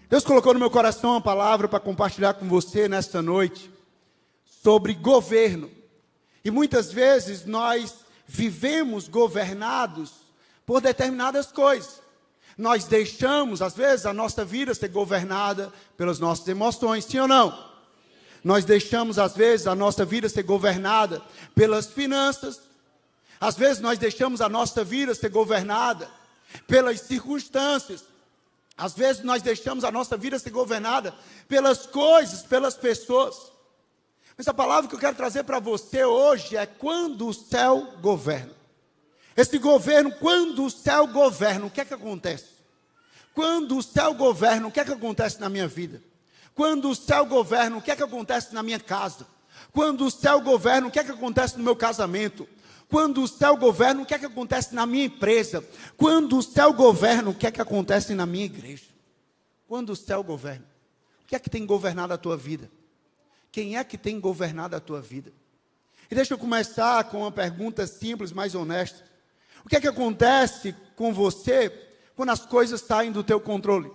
Deus colocou no meu coração uma palavra para compartilhar com você nesta noite sobre governo. E muitas vezes nós vivemos governados por determinadas coisas. Nós deixamos, às vezes, a nossa vida ser governada pelas nossas emoções, sim ou não? Nós deixamos, às vezes, a nossa vida ser governada pelas finanças. Às vezes, nós deixamos a nossa vida ser governada pelas circunstâncias. Às vezes, nós deixamos a nossa vida ser governada pelas coisas, pelas pessoas. Mas a palavra que eu quero trazer para você hoje é quando o céu governa. Esse governo, quando o céu governa, o que é que acontece? Quando o céu governa, o que é que acontece na minha vida? Quando o céu governa, o que é que acontece na minha casa? Quando o céu governa, o que é que acontece no meu casamento? Quando o céu governa, o que é que acontece na minha empresa? Quando o céu governa, o que é que acontece na minha igreja? Quando o céu governa, o que é que tem governado a tua vida? Quem é que tem governado a tua vida? E deixa eu começar com uma pergunta simples, mais honesta. O que é que acontece com você quando as coisas saem do teu controle?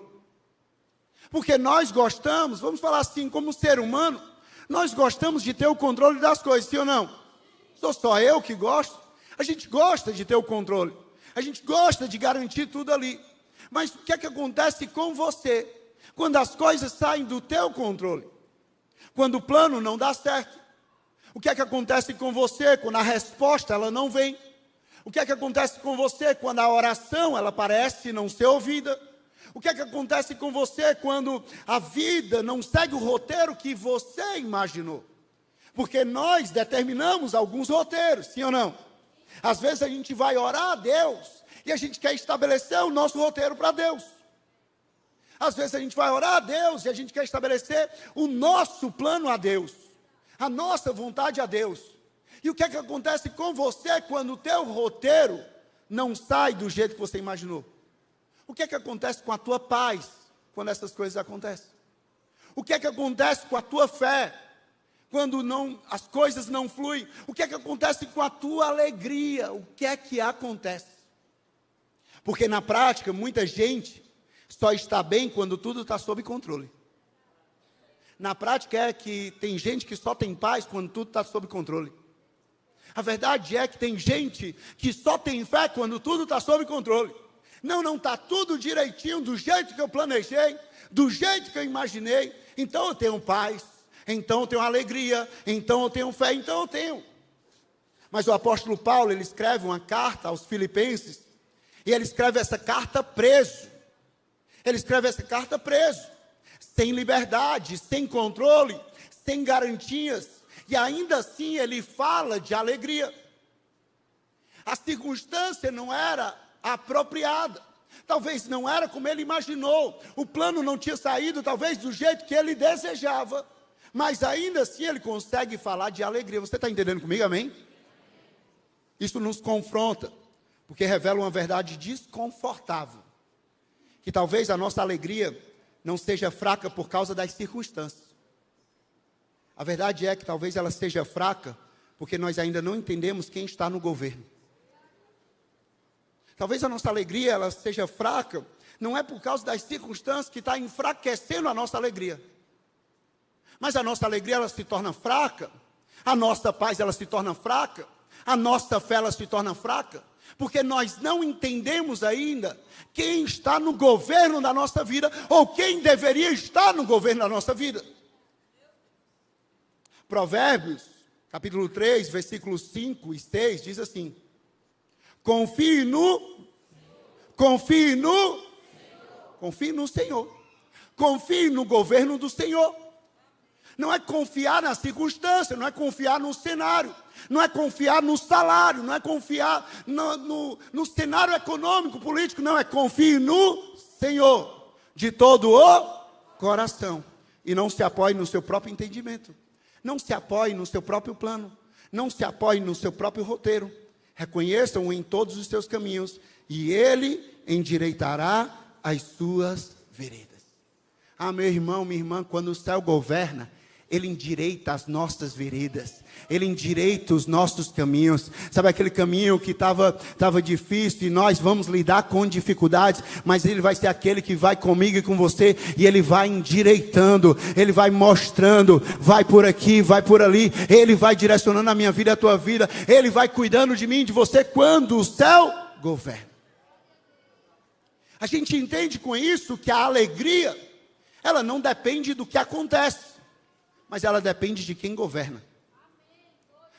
Porque nós gostamos, vamos falar assim, como ser humano, nós gostamos de ter o controle das coisas, sim ou não? Sou só eu que gosto? A gente gosta de ter o controle. A gente gosta de garantir tudo ali. Mas o que é que acontece com você quando as coisas saem do teu controle? Quando o plano não dá certo? O que é que acontece com você quando a resposta ela não vem? O que é que acontece com você quando a oração ela parece não ser ouvida? O que é que acontece com você quando a vida não segue o roteiro que você imaginou? Porque nós determinamos alguns roteiros, sim ou não? Às vezes a gente vai orar a Deus e a gente quer estabelecer o nosso roteiro para Deus. Às vezes a gente vai orar a Deus e a gente quer estabelecer o nosso plano a Deus, a nossa vontade a Deus. E o que é que acontece com você quando o teu roteiro não sai do jeito que você imaginou? O que é que acontece com a tua paz quando essas coisas acontecem? O que é que acontece com a tua fé quando as coisas não fluem? O que é que acontece com a tua alegria? O que é que acontece? Porque na prática, muita gente só está bem quando tudo está sob controle. Na prática é que tem gente que só tem paz quando tudo está sob controle. A verdade é que tem gente que só tem fé quando tudo está sob controle. Não está tudo direitinho, do jeito que eu planejei, do jeito que eu imaginei. Então eu tenho paz, então eu tenho alegria, então eu tenho fé, então eu tenho. Mas o apóstolo Paulo, ele escreve uma carta aos Filipenses, e ele escreve essa carta preso. Ele escreve essa carta preso, sem liberdade, sem controle, sem garantias, e ainda assim ele fala de alegria. A circunstância não era apropriada, talvez não era como ele imaginou, o plano não tinha saído talvez do jeito que ele desejava, mas ainda assim ele consegue falar de alegria. Você está entendendo comigo, amém? Isso nos confronta, porque revela uma verdade desconfortável, que talvez a nossa alegria não seja fraca por causa das circunstâncias. A verdade é que talvez ela seja fraca porque nós ainda não entendemos quem está no governo. Talvez a nossa alegria ela seja fraca, não é por causa das circunstâncias que está enfraquecendo a nossa alegria. Mas a nossa alegria ela se torna fraca, a nossa paz ela se torna fraca, a nossa fé ela se torna fraca, porque nós não entendemos ainda quem está no governo da nossa vida, ou quem deveria estar no governo da nossa vida. Provérbios, capítulo 3, versículos 5 e 6, diz assim: confie no Senhor. Confie no governo do Senhor. Não é confiar na circunstância, não é confiar no cenário, não é confiar no salário, não é confiar no cenário econômico, político, não, é confie no Senhor, de todo o coração. E não se apoie no seu próprio entendimento, não se apoie no seu próprio plano, não se apoie no seu próprio roteiro. Reconheçam-o em todos os seus caminhos, e Ele endireitará as suas veredas. Ah, meu irmão, minha irmã, quando o céu governa, Ele endireita as nossas veredas, Ele endireita os nossos caminhos. Sabe aquele caminho que estava difícil e nós vamos lidar com dificuldades, mas Ele vai ser aquele que vai comigo e com você, e Ele vai endireitando, Ele vai mostrando, vai por aqui, vai por ali, Ele vai direcionando a minha vida e a tua vida, Ele vai cuidando de mim e de você quando o céu governa. A gente entende com isso que a alegria, ela não depende do que acontece, mas ela depende de quem governa.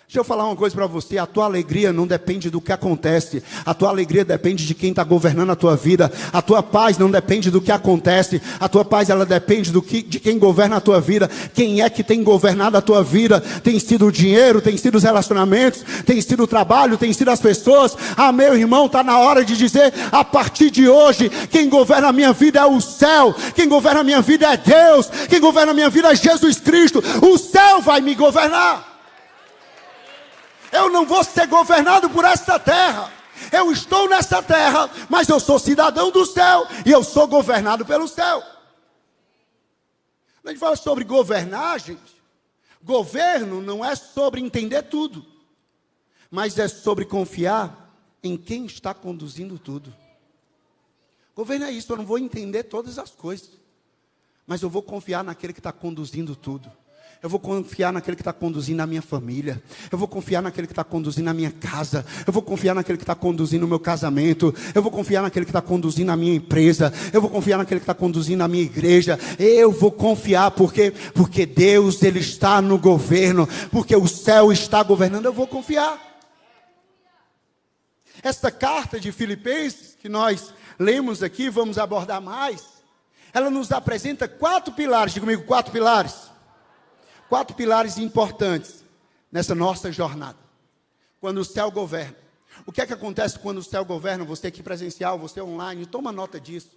Deixa eu falar uma coisa para você, a tua alegria não depende do que acontece, a tua alegria depende de quem está governando a tua vida, a tua paz não depende do que acontece, a tua paz ela depende de quem governa a tua vida. Quem é que tem governado a tua vida? Tem sido o dinheiro, tem sido os relacionamentos, tem sido o trabalho, tem sido as pessoas. Meu irmão, está na hora de dizer, a partir de hoje, quem governa a minha vida é o céu, quem governa a minha vida é Deus, quem governa a minha vida é Jesus Cristo, o céu vai me governar. Eu não vou ser governado por esta terra. Eu estou nesta terra, mas eu sou cidadão do céu e eu sou governado pelo céu. Quando a gente fala sobre governar, gente, governo não é sobre entender tudo, mas é sobre confiar em quem está conduzindo tudo. Governo é isso, eu não vou entender todas as coisas, mas eu vou confiar naquele que está conduzindo tudo. Eu vou confiar naquele que está conduzindo a minha família. Eu vou confiar naquele que está conduzindo a minha casa. Eu vou confiar naquele que está conduzindo o meu casamento. Eu vou confiar naquele que está conduzindo a minha empresa. Eu vou confiar naquele que está conduzindo a minha igreja. Eu vou confiar porque Deus, Ele está no governo. Porque o céu está governando. Eu vou confiar. Esta carta de Filipenses que nós lemos aqui, vamos abordar mais. Ela nos apresenta 4 pilares. Diga comigo, 4 pilares. 4 pilares importantes nessa nossa jornada. Quando o céu governa. O que é que acontece quando o céu governa? Você aqui presencial, você online, toma nota disso.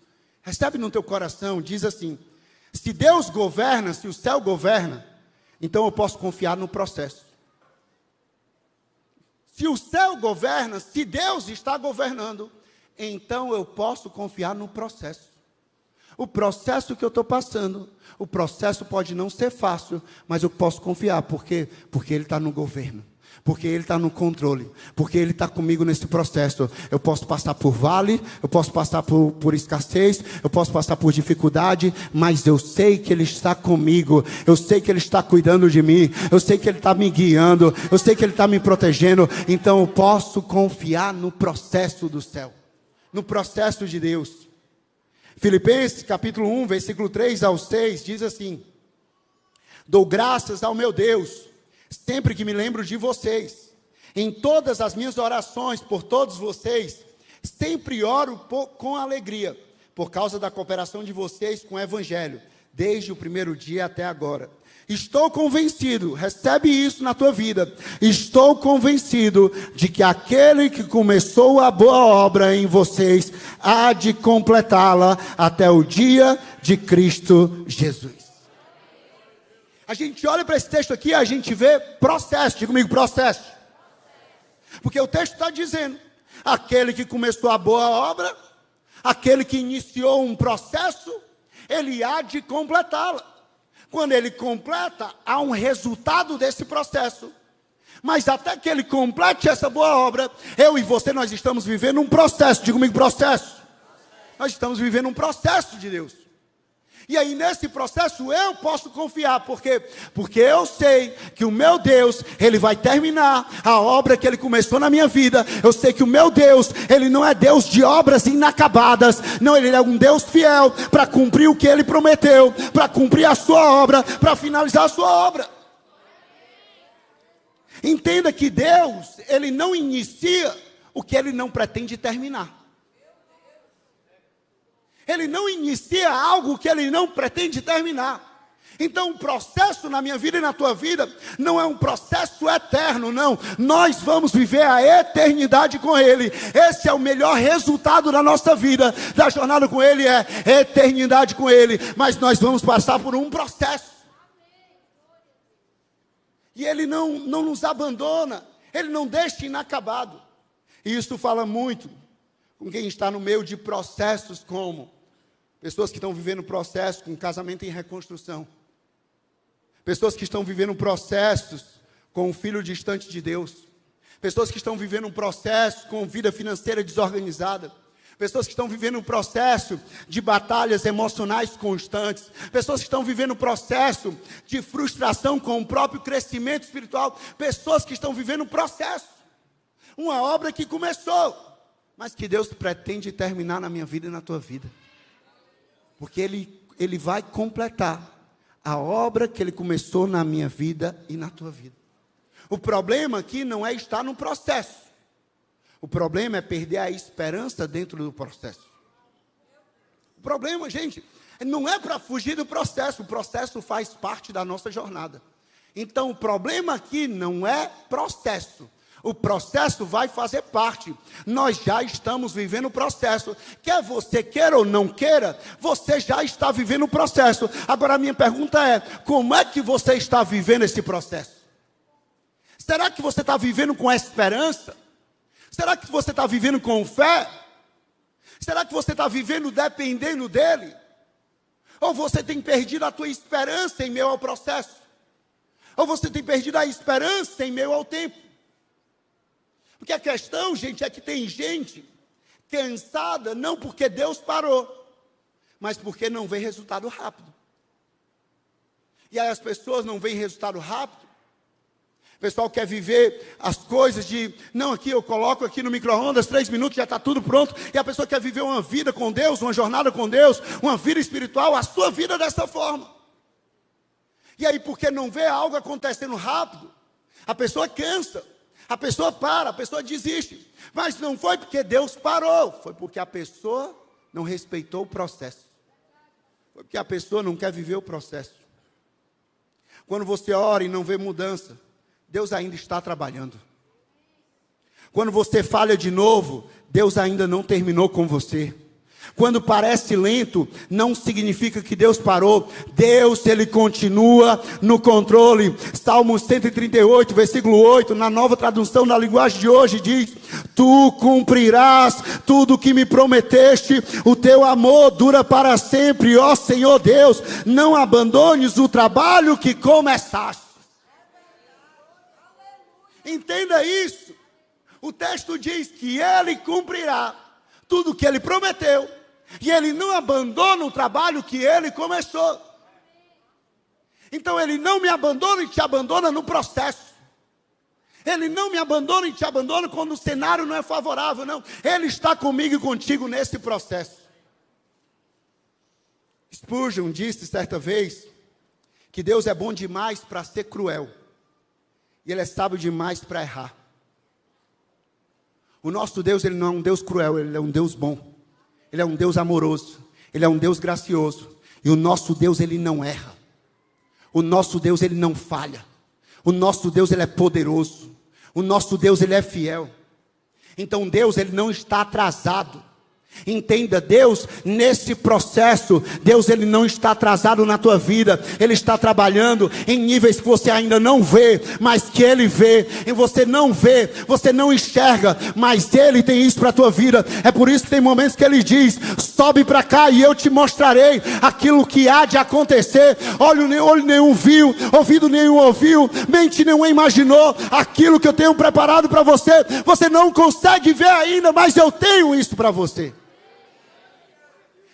Recebe no teu coração, diz assim: se Deus governa, se o céu governa, então eu posso confiar no processo. Se o céu governa, se Deus está governando, então eu posso confiar no processo. O processo que eu estou passando, o processo pode não ser fácil, mas eu posso confiar, porque Ele está no governo, porque Ele está no controle, porque Ele está comigo nesse processo. Eu posso passar por vale, eu posso passar por escassez, eu posso passar por dificuldade, mas eu sei que Ele está comigo, eu sei que Ele está cuidando de mim, eu sei que Ele está me guiando, eu sei que Ele está me protegendo, então eu posso confiar no processo do céu, no processo de Deus. Filipenses capítulo 1, versículo 3 ao 6, diz assim: dou graças ao meu Deus, sempre que me lembro de vocês, em todas as minhas orações por todos vocês, sempre oro com alegria, por causa da cooperação de vocês com o Evangelho, desde o primeiro dia até agora. Estou convencido, recebe isso na tua vida, estou convencido de que aquele que começou a boa obra em vocês, há de completá-la até o dia de Cristo Jesus. A gente olha para esse texto aqui, a gente vê processo, diga comigo, processo. Porque o texto está dizendo, aquele que começou a boa obra, aquele que iniciou um processo, ele há de completá-la. Quando ele completa, há um resultado desse processo. Mas até que ele complete essa boa obra, eu e você, nós estamos vivendo um processo. Diga comigo, processo. Nós estamos vivendo um processo de Deus. E aí nesse processo eu posso confiar. Por quê? Porque eu sei que o meu Deus, Ele vai terminar a obra que Ele começou na minha vida. Eu sei que o meu Deus, Ele não é Deus de obras inacabadas. Não, Ele é um Deus fiel para cumprir o que Ele prometeu, para cumprir a sua obra, para finalizar a sua obra. Entenda que Deus, Ele não inicia o que Ele não pretende terminar. Ele não inicia algo que Ele não pretende terminar. Então o processo na minha vida e na tua vida não é um processo eterno, não. Nós vamos viver a eternidade com Ele. Esse é o melhor resultado da nossa vida, da jornada com Ele, é eternidade com Ele. Mas nós vamos passar por um processo. E Ele não nos abandona, Ele não deixa inacabado. E isso fala muito com quem está no meio de processos como pessoas que estão vivendo processo com casamento em reconstrução. Pessoas que estão vivendo processos com um filho distante de Deus. Pessoas que estão vivendo um processo com vida financeira desorganizada. Pessoas que estão vivendo um processo de batalhas emocionais constantes. Pessoas que estão vivendo um processo de frustração com o próprio crescimento espiritual. Pessoas que estão vivendo um processo. Uma obra que começou, mas que Deus pretende terminar na minha vida e na tua vida. Porque Ele vai completar a obra que Ele começou na minha vida e na tua vida. O problema aqui não é estar no processo. O problema é perder a esperança dentro do processo. O problema, gente, não é para fugir do processo. O processo faz parte da nossa jornada. Então, o problema aqui não é processo. O processo vai fazer parte. Nós já estamos vivendo o processo. Quer você queira ou não queira, você já está vivendo o processo. Agora, a minha pergunta é, como é que você está vivendo esse processo? Será que você está vivendo com esperança? Será que você está vivendo com fé? Será que você está vivendo dependendo dEle? Ou você tem perdido a tua esperança em meio ao processo? Ou você tem perdido a esperança em meio ao tempo? Porque a questão, gente, é que tem gente cansada, não porque Deus parou, mas porque não vê resultado rápido. E aí as pessoas não veem resultado rápido. O pessoal quer viver as coisas de, não, aqui eu coloco aqui no micro-ondas, 3 minutos, já está tudo pronto. E a pessoa quer viver uma vida com Deus, uma jornada com Deus, uma vida espiritual, a sua vida dessa forma. E aí, porque não vê algo acontecendo rápido, a pessoa cansa, a pessoa para, a pessoa desiste. Mas não foi porque Deus parou, foi porque a pessoa não respeitou o processo. Foi porque a pessoa não quer viver o processo. Quando você ora e não vê mudança, Deus ainda está trabalhando. Quando você falha de novo, Deus ainda não terminou com você. Quando parece lento, não significa que Deus parou. Deus, Ele continua no controle. Salmo 138, versículo 8, na nova tradução da linguagem de hoje, diz: Tu cumprirás tudo o que me prometeste, o teu amor dura para sempre, ó Senhor Deus, não abandones o trabalho que começaste. Entenda isso. O texto diz que Ele cumprirá tudo o que Ele prometeu, e Ele não abandona o trabalho que Ele começou. Então Ele não me abandona e te abandona no processo. Ele não me abandona e te abandona quando o cenário não é favorável, não. Ele está comigo e contigo nesse processo. Spurgeon disse certa vez que Deus é bom demais para ser cruel, e Ele é sábio demais para errar. O nosso Deus, Ele não é um Deus cruel, Ele é um Deus bom. Ele é um Deus amoroso, Ele é um Deus gracioso. E o nosso Deus, Ele não erra. O nosso Deus, Ele não falha. O nosso Deus, Ele é poderoso. O nosso Deus, Ele é fiel. Então Deus, Ele não está atrasado. Entenda, Deus, nesse processo, Deus, Ele não está atrasado na tua vida. Ele está trabalhando em níveis que você ainda não vê, mas que Ele vê. E você não vê, você não enxerga, mas Ele tem isso para a tua vida. É por isso que tem momentos que Ele diz: sobe para cá e eu te mostrarei aquilo que há de acontecer. Olho nenhum viu, ouvido nenhum ouviu, mente nenhuma imaginou aquilo que eu tenho preparado para você. Você não consegue ver ainda, mas eu tenho isso para você.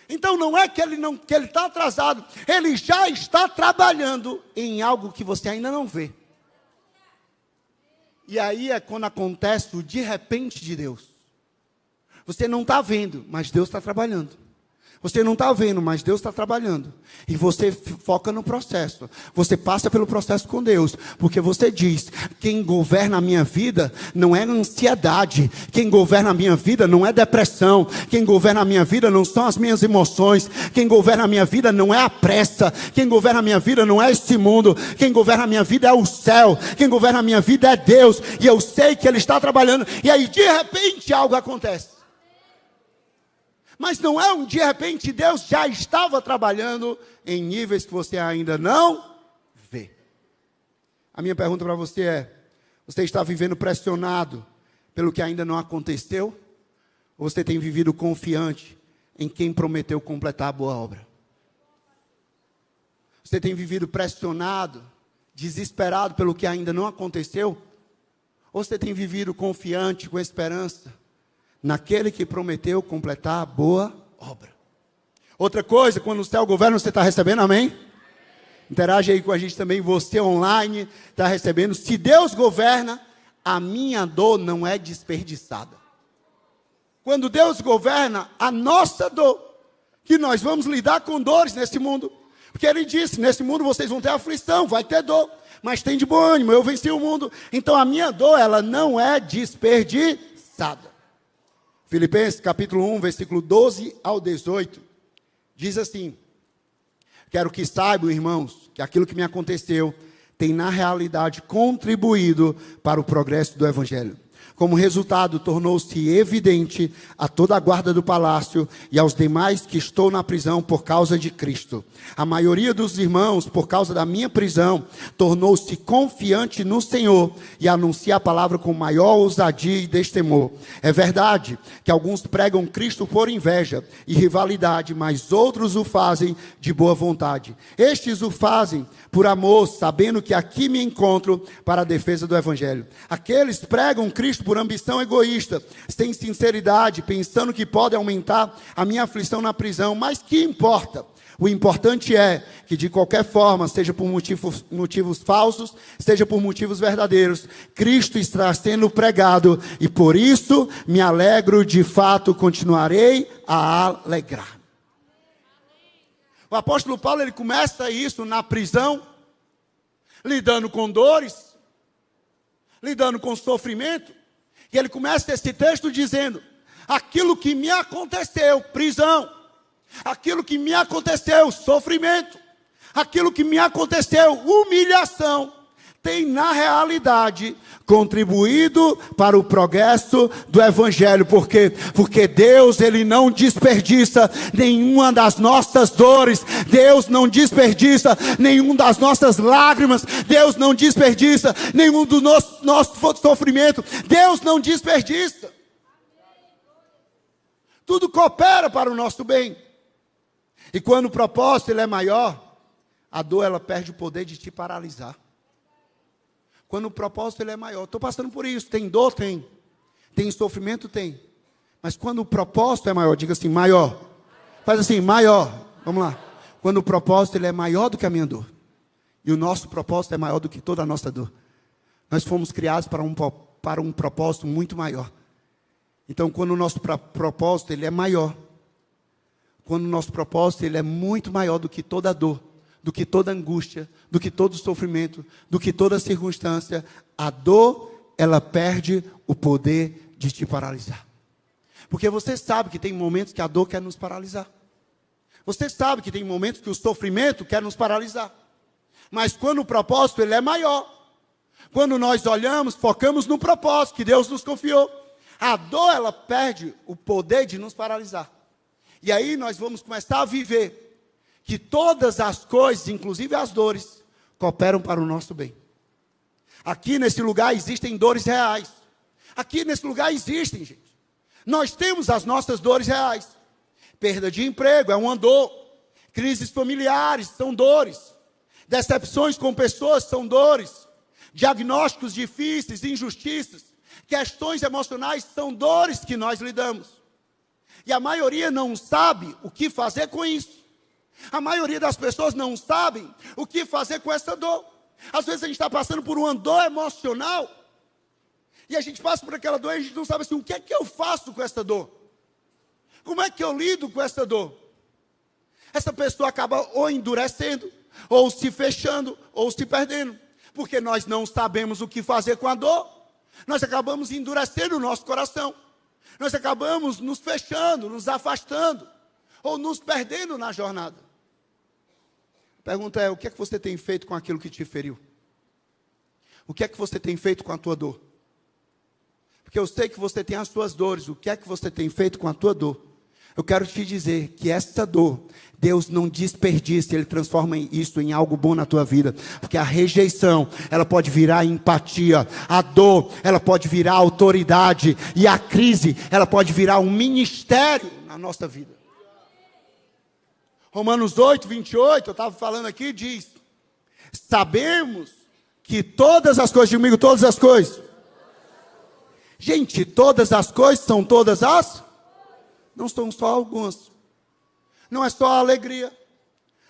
Então não é que ele está atrasado, Ele já está trabalhando em algo que você ainda não vê. E aí é quando acontece o de repente de Deus. Você não está vendo, mas Deus está trabalhando. Você não está vendo, mas Deus está trabalhando. E você foca no processo. Você passa pelo processo com Deus. Porque você diz: quem governa a minha vida não é ansiedade. Quem governa a minha vida não é depressão. Quem governa a minha vida não são as minhas emoções. Quem governa a minha vida não é a pressa. Quem governa a minha vida não é este mundo. Quem governa a minha vida é o céu. Quem governa a minha vida é Deus. E eu sei que Ele está trabalhando. E aí de repente algo acontece. Mas não é um de repente, Deus já estava trabalhando em níveis que você ainda não vê. A minha pergunta para você é: você está vivendo pressionado pelo que ainda não aconteceu? Ou você tem vivido confiante em quem prometeu completar a boa obra? Você tem vivido pressionado desesperado pelo que ainda não aconteceu? Ou você tem vivido confiante, com esperança, naquele que prometeu completar a boa obra? Outra coisa, quando o céu governa, você está recebendo, amém? Interage aí com a gente também, você online está recebendo. Se Deus governa, a minha dor não é desperdiçada. Quando Deus governa, a nossa dor, que nós vamos lidar com dores nesse mundo, porque Ele disse, nesse mundo vocês vão ter aflição, vai ter dor, mas tem de bom ânimo, eu venci o mundo. Então a minha dor, ela não é desperdiçada. Filipenses capítulo 1, versículo 12 ao 18, diz assim: quero que saibam, irmãos, que aquilo que me aconteceu tem na realidade contribuído para o progresso do Evangelho. Como resultado, tornou-se evidente a toda a guarda do palácio e aos demais que estou na prisão por causa de Cristo. A maioria dos irmãos, por causa da minha prisão, tornou-se confiante no Senhor e anuncia a palavra com maior ousadia e destemor. É verdade que alguns pregam Cristo por inveja e rivalidade, mas outros o fazem de boa vontade. Estes o fazem por amor, sabendo que aqui me encontro para a defesa do Evangelho. Aqueles pregam Cristo por ambição egoísta, sem sinceridade, pensando que podem aumentar a minha aflição na prisão. Mas que importa? O importante é que de qualquer forma, seja por motivos falsos, seja por motivos verdadeiros, Cristo está sendo pregado e por isso me alegro, de fato continuarei a alegrar. O apóstolo Paulo, ele começa isso na prisão, lidando com dores, lidando com sofrimento, e ele começa esse texto dizendo: aquilo que me aconteceu, prisão, aquilo que me aconteceu, sofrimento, aquilo que me aconteceu, humilhação, tem na realidade contribuído para o progresso do Evangelho. Por quê? Porque Deus, Ele não desperdiça nenhuma das nossas dores, Deus não desperdiça nenhum das nossas lágrimas, Deus não desperdiça nenhum do nosso sofrimento, Deus não desperdiça. Tudo coopera para o nosso bem. E quando o propósito ele é maior, a dor ela perde o poder de te paralisar. Quando o propósito ele é maior, estou passando por isso, tem dor, tem sofrimento, tem. Mas quando o propósito é maior, diga assim, maior. Faz assim, maior. Vamos lá. Quando o propósito ele é maior do que a minha dor. E o nosso propósito é maior do que toda a nossa dor. Nós fomos criados para um propósito muito maior. Então, quando o nosso propósito ele é maior, quando o nosso propósito ele é muito maior do que toda a dor, do que toda angústia, do que todo sofrimento, do que toda circunstância, a dor, ela perde o poder de te paralisar. Porque você sabe que tem momentos que a dor quer nos paralisar. Você sabe que tem momentos que o sofrimento quer nos paralisar. Mas quando o propósito ele é maior, quando nós olhamos, focamos no propósito que Deus nos confiou, a dor, ela perde o poder de nos paralisar. E aí nós vamos começar a viver que todas as coisas, inclusive as dores, cooperam para o nosso bem. Aqui nesse lugar existem dores reais. Aqui nesse lugar existem, gente. Nós temos as nossas dores reais. Perda de emprego é uma dor. Crises familiares são dores. Decepções com pessoas são dores. Diagnósticos difíceis, injustiças, questões emocionais são dores que nós lidamos. E a maioria não sabe o que fazer com isso. A maioria das pessoas não sabem o que fazer com essa dor. Às vezes a gente está passando por uma dor emocional, e a gente passa por aquela dor e a gente não sabe assim, o que é que eu faço com essa dor? Como é que eu lido com essa dor? Essa pessoa acaba ou endurecendo, ou se fechando, ou se perdendo. Porque nós não sabemos o que fazer com a dor, nós acabamos endurecendo o nosso coração. Nós acabamos nos fechando, nos afastando, ou nos perdendo na jornada. A pergunta é, o que é que você tem feito com aquilo que te feriu? O que é que você tem feito com a tua dor? Porque eu sei que você tem as suas dores, o que é que você tem feito com a tua dor? Eu quero te dizer que essa dor, Deus não desperdiça, Ele transforma isso em algo bom na tua vida. Porque a rejeição, ela pode virar empatia. A dor, ela pode virar autoridade. E a crise, ela pode virar um ministério na nossa vida. Romanos 8, 28, eu estava falando aqui, diz: sabemos que todas as coisas, diga comigo, todas as coisas. Gente, todas as coisas são todas as? Não são só algumas. Não é só a alegria.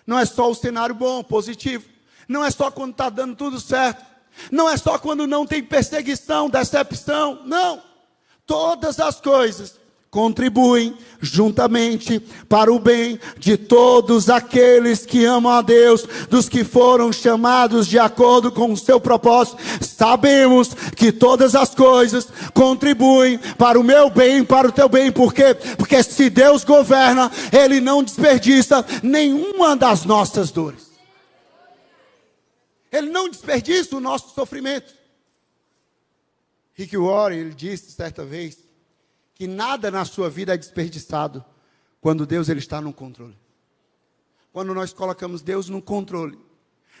Não é só o cenário bom, positivo. Não é só quando está dando tudo certo. Não é só quando não tem perseguição, decepção. Não. Todas as coisas contribuem juntamente para o bem de todos aqueles que amam a Deus, dos que foram chamados de acordo com o seu propósito. Sabemos que todas as coisas contribuem para o meu bem, para o teu bem. Por quê? Porque se Deus governa, Ele não desperdiça nenhuma das nossas dores. Ele não desperdiça o nosso sofrimento. Rick Warren, ele disse certa vez, que nada na sua vida é desperdiçado quando Deus ele está no controle. Quando nós colocamos Deus no controle,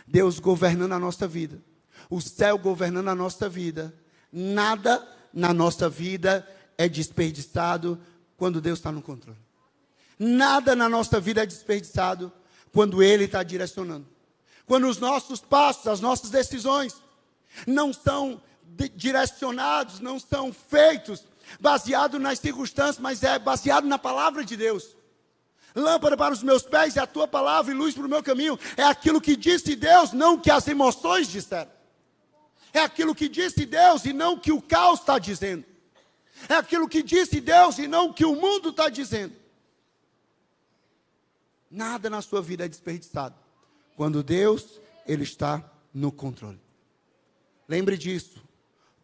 Deus governando a nossa vida, o céu governando a nossa vida, nada na nossa vida é desperdiçado quando Deus está no controle. Nada na nossa vida é desperdiçado quando Ele está direcionando. Quando os nossos passos, as nossas decisões não são direcionados, não são feitos baseado nas circunstâncias, mas é baseado na palavra de Deus. Lâmpada para os meus pés é a tua palavra e luz para o meu caminho. É aquilo que disse Deus, não o que as emoções disseram. É aquilo que disse Deus e não o que o caos está dizendo. É aquilo que disse Deus e não o que o mundo está dizendo. Nada na sua vida é desperdiçado quando Deus ele está no controle. Lembre disso.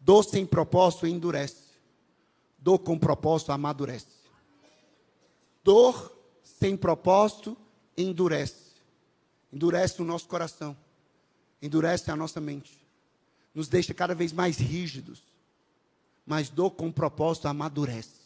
Dor sem propósito endurece. Dor com propósito amadurece. Dor sem propósito endurece. Endurece o nosso coração. Endurece a nossa mente. Nos deixa cada vez mais rígidos. Mas dor com propósito amadurece.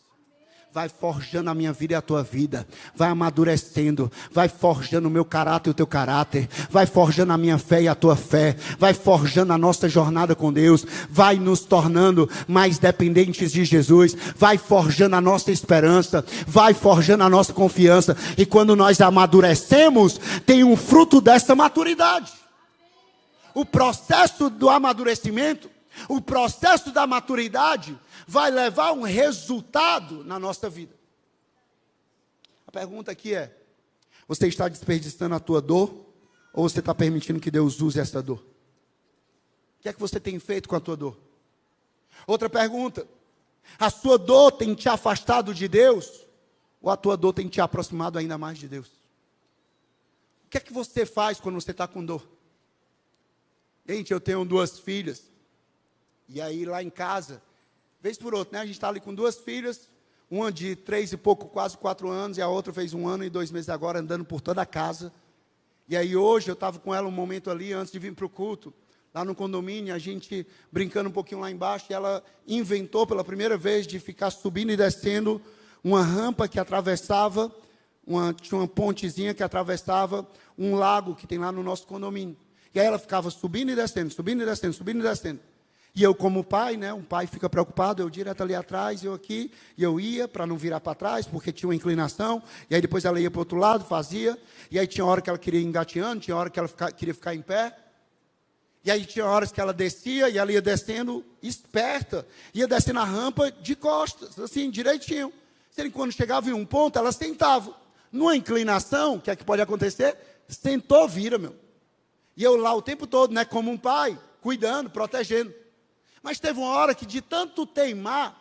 Vai forjando a minha vida e a tua vida. Vai amadurecendo. Vai forjando o meu caráter e o teu caráter. Vai forjando a minha fé e a tua fé. Vai forjando a nossa jornada com Deus. Vai nos tornando mais dependentes de Jesus. Vai forjando a nossa esperança. Vai forjando a nossa confiança. E quando nós amadurecemos, tem um fruto dessa maturidade. O processo do amadurecimento, o processo da maturidade vai levar um resultado na nossa vida. A pergunta aqui é: você está desperdiçando a tua dor ou você está permitindo que Deus use essa dor? O que é que você tem feito com a tua dor? Outra pergunta: a sua dor tem te afastado de Deus ou a tua dor tem te aproximado ainda mais de Deus? O que é que você faz quando você está com dor? Gente, eu tenho 2 filhas. E aí lá em casa, vez por outra, né? A gente está ali com 2 filhas, uma de 3 e pouco, quase 4 anos, e a outra fez 1 ano e 2 meses agora, andando por toda a casa. E aí hoje eu estava com ela um momento ali, antes de vir para o culto, lá no condomínio, a gente brincando um pouquinho lá embaixo, e ela inventou pela primeira vez de ficar subindo e descendo uma rampa que atravessava, tinha uma pontezinha que atravessava um lago que tem lá no nosso condomínio. E aí ela ficava subindo e descendo, subindo e descendo, subindo e descendo. E eu como pai, né, um pai fica preocupado, eu direto ali atrás, eu aqui, e eu ia para não virar para trás, porque tinha uma inclinação, e aí depois ela ia para o outro lado, fazia, e aí tinha hora que ela queria ir engateando, tinha hora que ela queria ficar em pé, e aí tinha horas que ela descia, e ela ia descendo esperta, ia descendo a rampa de costas, assim, direitinho. Quando chegava em um ponto, ela sentava. Numa inclinação, o que é que pode acontecer? Sentou, vira, meu. E eu lá o tempo todo, né, como um pai, cuidando, protegendo. Mas teve uma hora que de tanto teimar,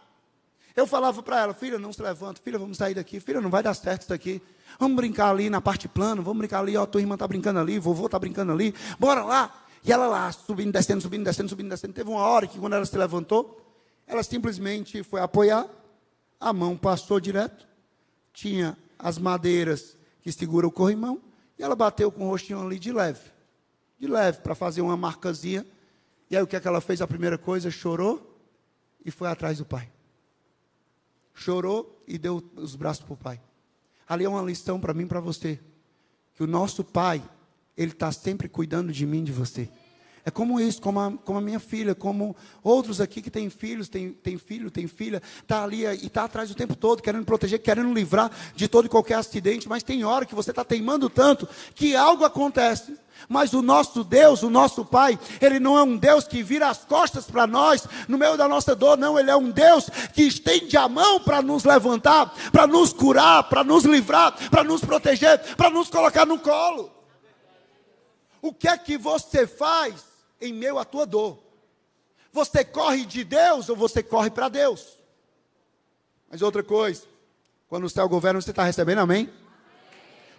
eu falava para ela: filha, não se levanta, filha, vamos sair daqui, filha, não vai dar certo isso aqui. Vamos brincar ali na parte plana, vamos brincar ali, ó, tua irmã está brincando ali, vovô está brincando ali, bora lá. E ela lá, subindo, descendo, subindo, descendo, subindo, descendo. Teve uma hora que quando ela se levantou, ela simplesmente foi apoiar, a mão passou direto, tinha as madeiras que seguram o corrimão, e ela bateu com o rostinho ali de leve, para fazer uma marcazinha. E aí o que é que ela fez? A primeira coisa, chorou e foi atrás do pai. Chorou e deu os braços para o pai. Ali é uma lição para mim e para você. Que o nosso pai, ele está sempre cuidando de mim e de você. É como isso, como a minha filha, como outros aqui que têm filhos, tem filho, tem filha, está ali e está atrás o tempo todo, querendo proteger, querendo livrar de todo e qualquer acidente, mas tem hora que você está teimando tanto, que algo acontece, Mas o nosso Deus, o nosso Pai, Ele não é um Deus que vira as costas para nós, no meio da nossa dor, não. Ele é um Deus que estende a mão para nos levantar, para nos curar, para nos livrar, para nos proteger, para nos colocar no colo. O que é que você faz em meio à tua dor? Você corre de Deus ou você corre para Deus? Mas outra coisa, quando o céu governa, você está recebendo, amém?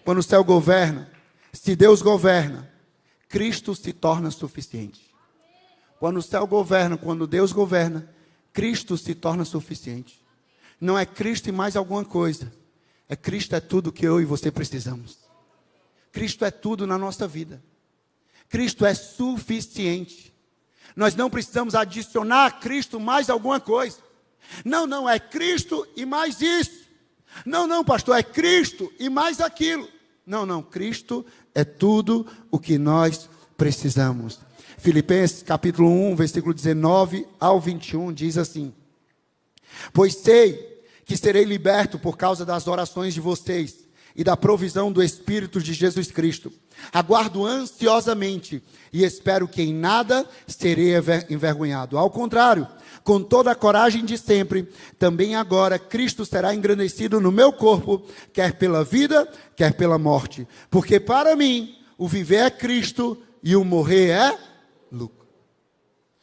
Quando o céu governa, se Deus governa, Cristo se torna suficiente. Quando o céu governa, quando Deus governa, Cristo se torna suficiente. Não é Cristo e mais alguma coisa. Cristo é tudo que eu e você precisamos. Cristo é tudo na nossa vida. Cristo é suficiente. Nós não precisamos adicionar a Cristo mais alguma coisa. Não, é Cristo e mais isso. Não, pastor, é Cristo e mais aquilo. Não, Cristo é tudo o que nós precisamos. Filipenses capítulo 1, versículo 19 ao 21, diz assim: pois sei que serei liberto por causa das orações de vocês e da provisão do Espírito de Jesus Cristo. Aguardo ansiosamente e espero que em nada serei envergonhado. Ao contrário, com toda a coragem de sempre, também agora Cristo será engrandecido no meu corpo, quer pela vida, quer pela morte. Porque para mim, o viver é Cristo e o morrer é lucro.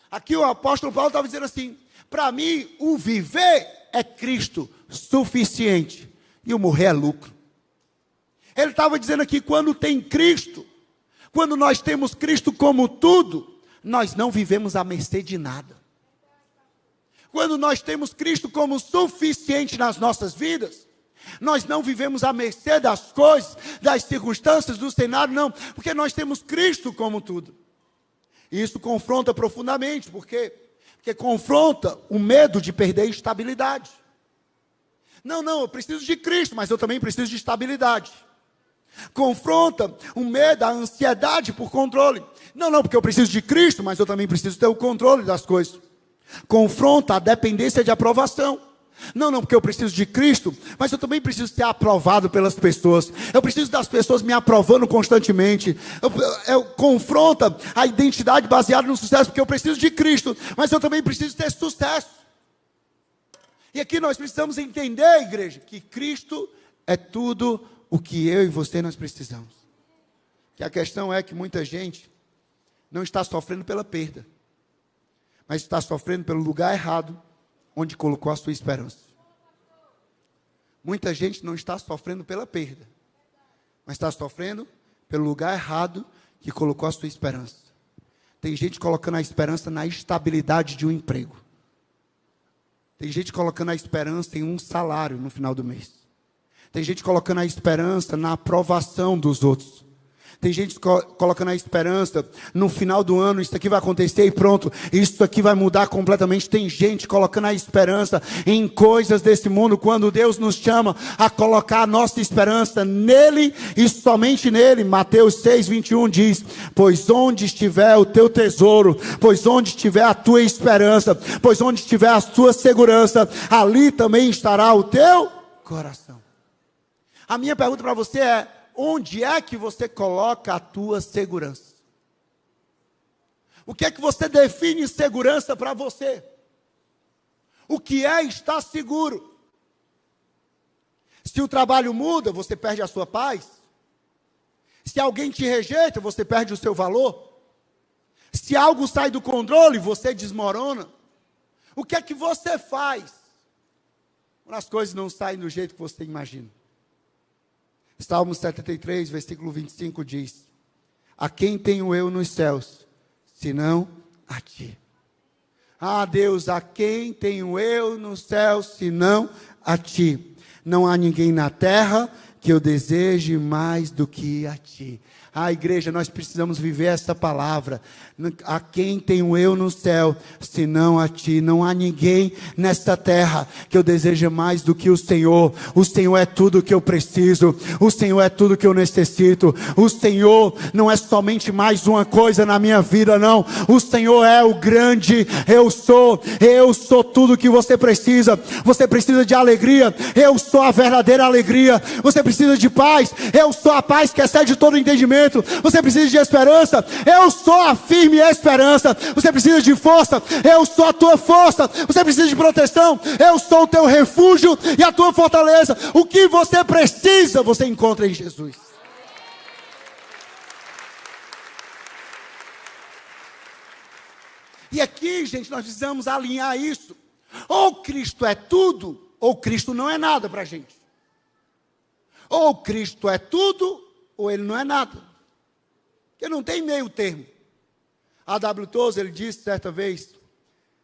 Aqui o apóstolo Paulo estava dizendo assim: para mim, o viver é Cristo, suficiente, e o morrer é lucro. Ele estava dizendo aqui, quando tem Cristo, quando nós temos Cristo como tudo, nós não vivemos à mercê de nada. Quando nós temos Cristo como suficiente nas nossas vidas, nós não vivemos à mercê das coisas, das circunstâncias, do cenário, não, porque nós temos Cristo como tudo. E isso confronta profundamente, porque confronta o medo de perder estabilidade. Não, eu preciso de Cristo, mas eu também preciso de estabilidade. Confronta o medo, a ansiedade por controle. Não, porque eu preciso de Cristo, mas eu também preciso ter o controle das coisas. Confronta a dependência de aprovação. Não, porque eu preciso de Cristo, mas eu também preciso ser aprovado pelas pessoas. Eu preciso das pessoas me aprovando constantemente. Eu confronta a identidade baseada no sucesso, porque eu preciso de Cristo, mas eu também preciso ter sucesso. E aqui nós precisamos entender, igreja, que Cristo é tudo o que eu e você nós precisamos. Que a questão é que muita gente não está sofrendo pela perda, mas está sofrendo pelo lugar errado onde colocou a sua esperança. Muita gente não está sofrendo pela perda, mas está sofrendo pelo lugar errado que colocou a sua esperança. Tem gente colocando a esperança na estabilidade de um emprego. Tem gente colocando a esperança em um salário no final do mês. Tem gente colocando a esperança na aprovação dos outros. Tem gente colocando a esperança no final do ano, isso aqui vai acontecer e pronto, isso aqui vai mudar completamente. Tem gente colocando a esperança em coisas desse mundo, quando Deus nos chama a colocar a nossa esperança nele e somente nele. Mateus 6:21 diz: pois onde estiver o teu tesouro, pois onde estiver a tua esperança, pois onde estiver a tua segurança, ali também estará o teu coração. A minha pergunta para você é: onde é que você coloca a tua segurança? O que é que você define segurança para você? O que é estar seguro? Se o trabalho muda, você perde a sua paz? Se alguém te rejeita, você perde o seu valor? Se algo sai do controle, você desmorona? O que é que você faz quando as coisas não saem do jeito que você imagina? Salmo 73, versículo 25 diz: a quem tenho eu nos céus, senão a ti? Ah, Deus, a quem tenho eu nos céus, senão a ti? Não há ninguém na terra que eu deseje mais do que a ti. Ah, igreja, nós precisamos viver essa palavra. A quem tenho eu no céu, senão a ti? Não há ninguém nesta terra que eu deseje mais do que o Senhor. O Senhor é tudo que eu preciso. O Senhor é tudo que eu necessito. O Senhor não é somente mais uma coisa na minha vida, não. O Senhor é o grande eu sou. Eu sou tudo que você precisa. Você precisa de alegria. Eu sou a verdadeira alegria. Você precisa de paz. Eu sou a paz que excede todo entendimento. entendimento. Você precisa de esperança. Eu sou a firme esperança. Você precisa de força. Eu sou a tua força. Você precisa de proteção. Eu sou o teu refúgio e a tua fortaleza. O que você precisa, você encontra em Jesus. E aqui, gente, nós precisamos alinhar isso. Ou Cristo é tudo, ou Cristo não é nada para a gente. Ou Cristo é tudo, ou Ele não é nada. Porque não tem meio termo. A.W. Tozer, ele disse certa vez,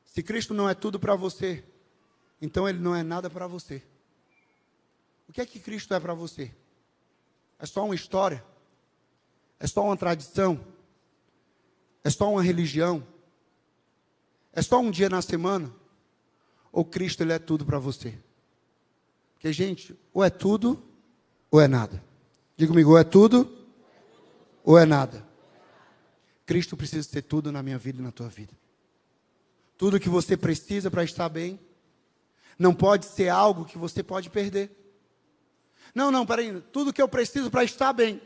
se Cristo não é tudo para você, então Ele não é nada para você. O que é que Cristo é para você? É só uma história? É só uma tradição? É só uma religião? É só um dia na semana? Ou Cristo, Ele é tudo para você? Porque, gente, ou é tudo, ou é nada. Diga comigo, ou é tudo, ou é nada. Cristo precisa ser tudo na minha vida e na tua vida. Tudo que você precisa para estar bem, não pode ser algo que você pode perder. Não, peraí, tudo que eu preciso para estar bem,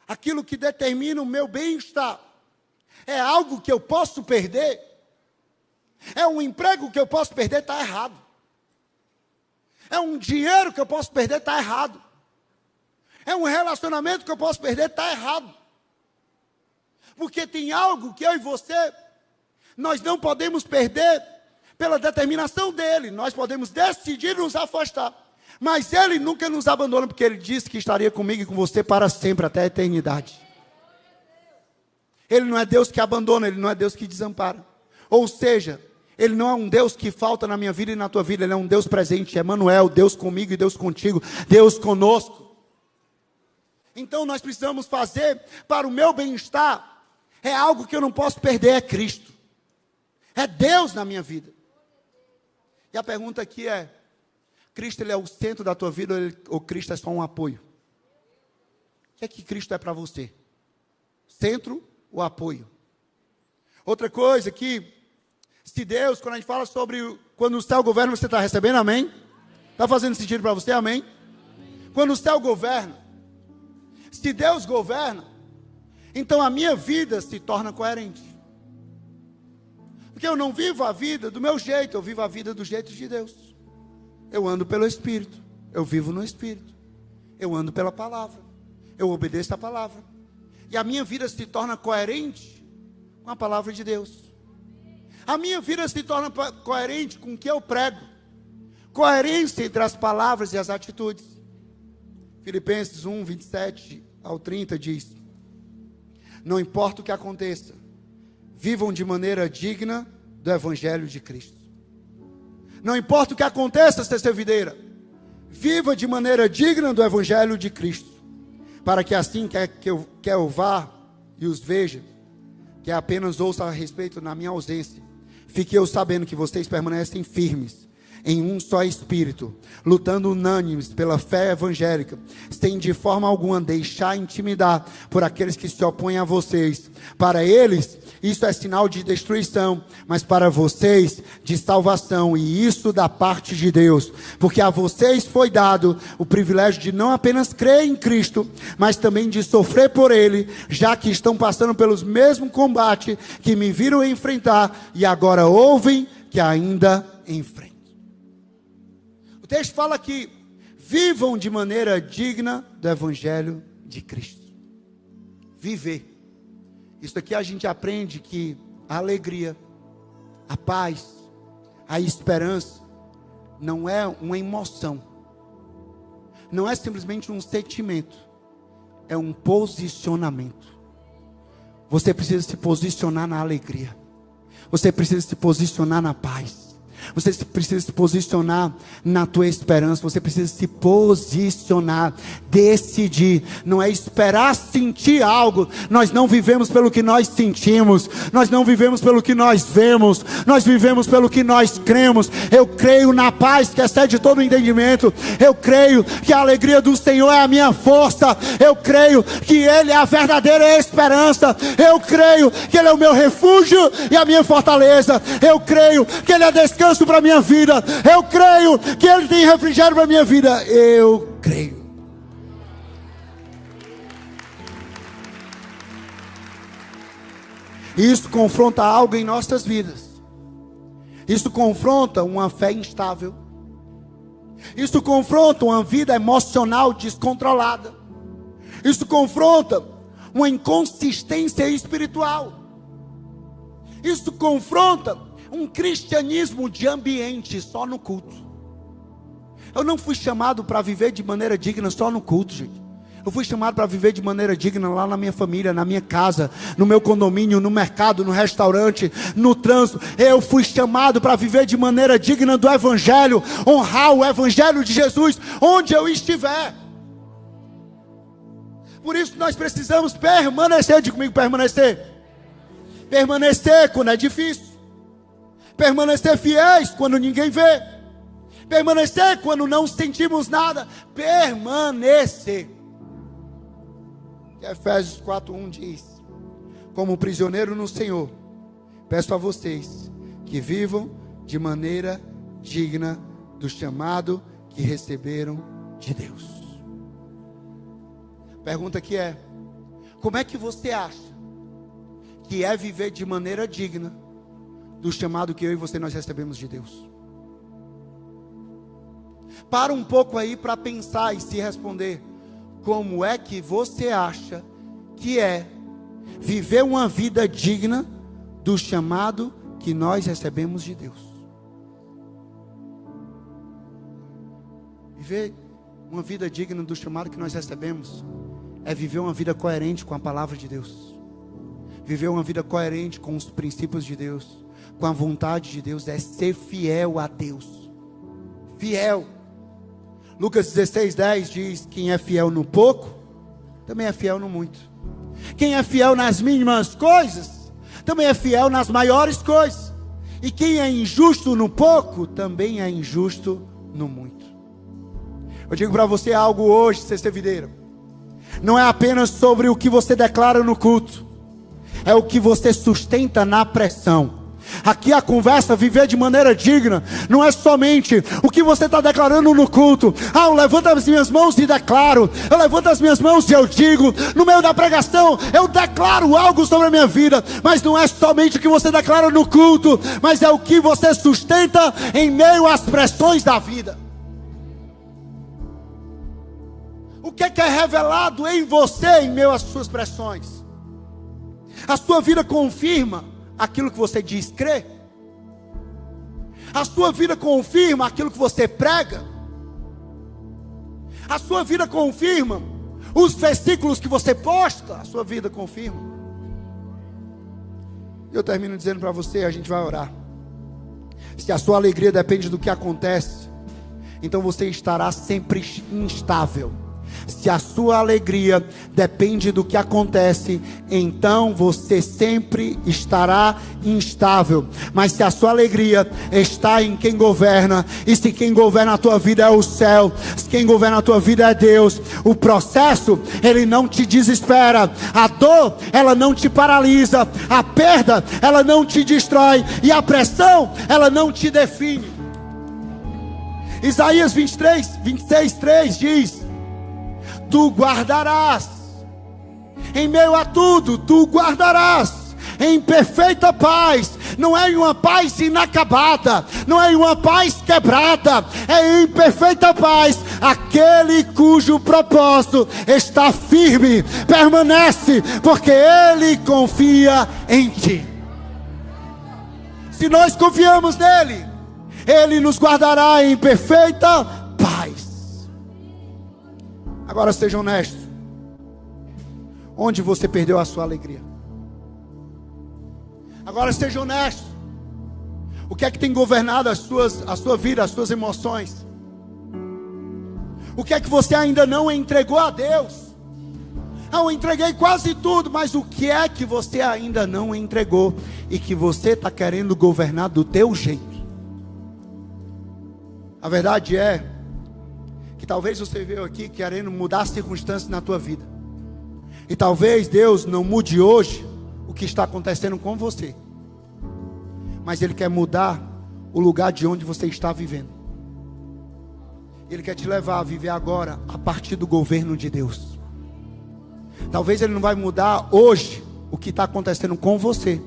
aquilo que determina o meu bem-estar, é algo que eu posso perder? É um emprego que eu posso perder? Está errado. É um dinheiro que eu posso perder? Está errado. É um relacionamento que eu posso perder? Está errado. Porque tem algo que eu e você, nós não podemos perder pela determinação dele. Nós podemos decidir nos afastar. Mas Ele nunca nos abandona, porque Ele disse que estaria comigo e com você para sempre, até a eternidade. Ele não é Deus que abandona, Ele não é Deus que desampara. Ou seja, Ele não é um Deus que falta na minha vida e na tua vida. Ele é um Deus presente, Emmanuel, Deus comigo e Deus contigo, Deus conosco. Então nós precisamos fazer para o meu bem-estar. É algo que eu não posso perder, é Cristo. É Deus na minha vida. E a pergunta aqui é, Cristo, Ele é o centro da tua vida ou Cristo é só um apoio? O que é que Cristo é para você? Centro ou apoio? Outra coisa que, se Deus, quando a gente fala sobre quando o céu governa, você está recebendo, amém? Está fazendo sentido para você, amém? Quando o céu governa, se Deus governa, então a minha vida se torna coerente. Porque eu não vivo a vida do meu jeito, eu vivo a vida do jeito de Deus. Eu ando pelo Espírito, eu vivo no Espírito, eu ando pela palavra, eu obedeço a palavra. E a minha vida se torna coerente com a palavra de Deus. A minha vida se torna coerente com o que eu prego. Coerência entre as palavras e as atitudes. Filipenses 1, 27 ao 30 diz: não importa o que aconteça, vivam de maneira digna do Evangelho de Cristo. Não importa o que aconteça, Terceira Videira, viva de maneira digna do Evangelho de Cristo, para que assim que eu vá e os veja, que apenas ouça a respeito na minha ausência, fique eu sabendo que vocês permanecem firmes em um só espírito, lutando unânimes pela fé evangélica, sem de forma alguma deixar intimidar por aqueles que se opõem a vocês. Para eles, isso é sinal de destruição, mas para vocês, de salvação, e isso da parte de Deus, porque a vocês foi dado o privilégio de não apenas crer em Cristo, mas também de sofrer por Ele, já que estão passando pelos mesmos combates que me viram enfrentar, e agora ouvem que ainda enfrentam. O texto fala que vivam de maneira digna do Evangelho de Cristo. Viver. Isso aqui a gente aprende que a alegria, a paz, a esperança não é uma emoção. Não é simplesmente um sentimento. É um posicionamento. Você precisa se posicionar na alegria. Você precisa se posicionar na paz. Você precisa se posicionar na tua esperança. Você precisa se posicionar, decidir. Não é esperar sentir algo. Nós não vivemos pelo que nós sentimos. Nós não vivemos pelo que nós vemos. Nós vivemos pelo que nós cremos. Eu creio na paz que excede todo o entendimento. Eu creio que a alegria do Senhor é a minha força. Eu creio que Ele é a verdadeira esperança. Eu creio que Ele é o meu refúgio e a minha fortaleza. Eu creio que Ele é descanso para a minha vida. Eu creio que Ele tem refrigério para a minha vida. Eu creio. E isso confronta algo em nossas vidas. Isso confronta uma fé instável. Isso confronta uma vida emocional descontrolada. Isso confronta uma inconsistência espiritual. Isso confronta um cristianismo de ambiente só no culto. Eu não fui chamado para viver de maneira digna só no culto, gente. Eu fui chamado para viver de maneira digna lá na minha família, na minha casa, no meu condomínio, no mercado, no restaurante, no trânsito. Eu fui chamado para viver de maneira digna do Evangelho, honrar o Evangelho de Jesus onde eu estiver. Por isso nós precisamos permanecer. Diga comigo, permanecer. Permanecer quando é difícil. Permanecer fiéis quando ninguém vê. Permanecer quando não sentimos nada. Permanecer. Efésios 4:1 diz: como prisioneiro no Senhor, peço a vocês que vivam de maneira digna do chamado que receberam de Deus. Pergunta aqui é: como é que você acha que é viver de maneira digna do chamado que eu e você nós recebemos de Deus? Para um pouco aí para pensar e se responder. Como é que você acha que é viver uma vida digna do chamado que nós recebemos de Deus? Viver uma vida digna do chamado que nós recebemos é viver uma vida coerente com a palavra de Deus. Viver uma vida coerente com os princípios de Deus, com a vontade de Deus, é ser fiel a Deus. Fiel. Lucas 16:10 diz: quem é fiel no pouco, também é fiel no muito. Quem é fiel nas mínimas coisas, também é fiel nas maiores coisas. E quem é injusto no pouco, também é injusto no muito. Eu digo para você algo hoje, CC Videira. Não é apenas sobre o que você declara no culto, é o que você sustenta na pressão. Aqui a conversa, viver de maneira digna, não é somente o que você está declarando no culto. Eu levanto as minhas mãos e declaro. Eu levanto as minhas mãos e eu digo. No meio da pregação, eu declaro algo sobre a minha vida. Mas não é somente o que você declara no culto, mas é o que você sustenta em meio às pressões da vida. O que é revelado em você em meio às suas pressões? A sua vida confirma aquilo que você diz crer? A sua vida confirma aquilo que você prega? A sua vida confirma os versículos que você posta? A sua vida confirma? Eu termino dizendo para você, a gente vai orar. Se a sua alegria depende do que acontece, então você estará sempre instável. Se a sua alegria depende do que acontece, então você sempre estará instável. Mas se a sua alegria está em quem governa, e se quem governa a tua vida é o céu, se quem governa a tua vida é Deus, o processo, ele não te desespera, a dor, ela não te paralisa, a perda, ela não te destrói, e a pressão, ela não te define. Isaías 26:3 diz: tu guardarás, em meio a tudo, tu guardarás, em perfeita paz. Não é em uma paz inacabada, não é em uma paz quebrada, é em perfeita paz, aquele cujo propósito está firme, permanece, porque Ele confia em ti. Se nós confiamos nele, Ele nos guardará em perfeita paz. Agora seja honesto. Onde você perdeu a sua alegria? Agora seja honesto. O que é que tem governado a sua vida, as suas emoções? O que é que você ainda não entregou a Deus? Eu entreguei quase tudo, mas o que é que você ainda não entregou e que você está querendo governar do teu jeito? A verdade é que talvez você veio aqui querendo mudar as circunstâncias na tua vida. E talvez Deus não mude hoje o que está acontecendo com você. Mas Ele quer mudar o lugar de onde você está vivendo. Ele quer te levar a viver agora a partir do governo de Deus. Talvez Ele não vai mudar hoje o que está acontecendo com você.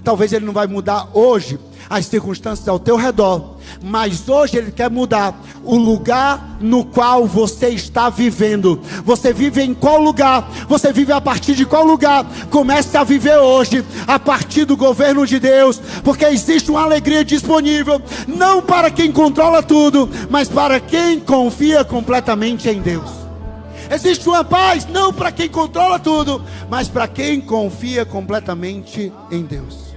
Talvez Ele não vai mudar hoje as circunstâncias ao teu redor, mas hoje Ele quer mudar o lugar no qual você está vivendo. Você vive em qual lugar? Você vive a partir de qual lugar? Comece a viver hoje a partir do governo de Deus, porque existe uma alegria disponível, não para quem controla tudo, mas para quem confia completamente em Deus. Existe uma paz, não para quem controla tudo, mas para quem confia completamente em Deus.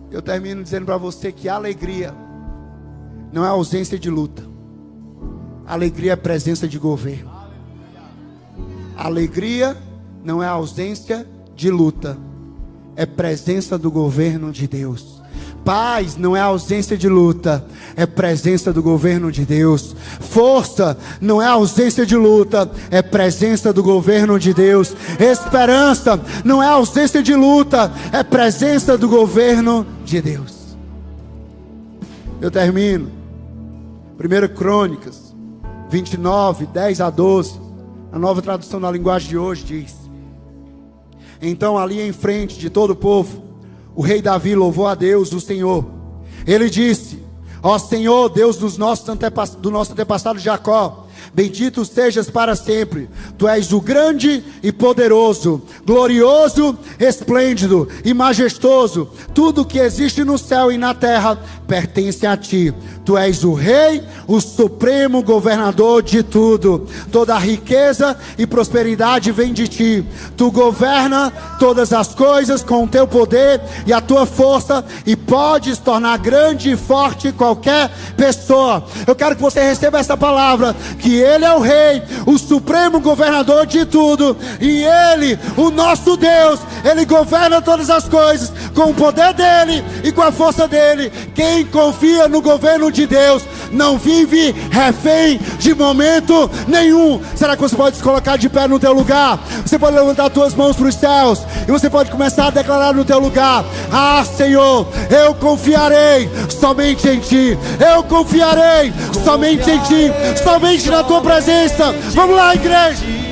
Eu termino dizendo para você que a alegria não é ausência de luta. A alegria é presença de governo. A alegria não é ausência de luta, é presença do governo de Deus. Paz não é ausência de luta, é presença do governo de Deus. Força não é ausência de luta, é presença do governo de Deus. Esperança não é ausência de luta, é presença do governo de Deus. Eu termino. 1 Crônicas 29, 10 a 12, a nova tradução da linguagem de hoje diz: então ali em frente de todo o povo, o rei Davi louvou a Deus, o Senhor. Ele disse: ó Senhor, Deus do nosso antepassado Jacó, bendito sejas para sempre. Tu és o grande e poderoso, glorioso, esplêndido e majestoso. Tudo que existe no céu e na terra pertence a ti. Tu és o rei, o supremo governador de tudo. Toda a riqueza e prosperidade vem de ti. Tu governa todas as coisas com o teu poder e a tua força, e podes tornar grande e forte qualquer pessoa. Eu quero que você receba essa palavra, que Ele é o rei, o supremo governador de tudo, e Ele, o nosso Deus, Ele governa todas as coisas com o poder dEle e com a força dEle. Quem confia no governo de Deus não vive refém de momento nenhum. Será que você pode se colocar de pé no teu lugar? Você pode levantar as tuas mãos para os céus e você pode começar a declarar no teu lugar: ah, Senhor, eu confiarei somente em ti. Eu confiarei somente em ti, somente na tua presença. Vamos lá, igreja.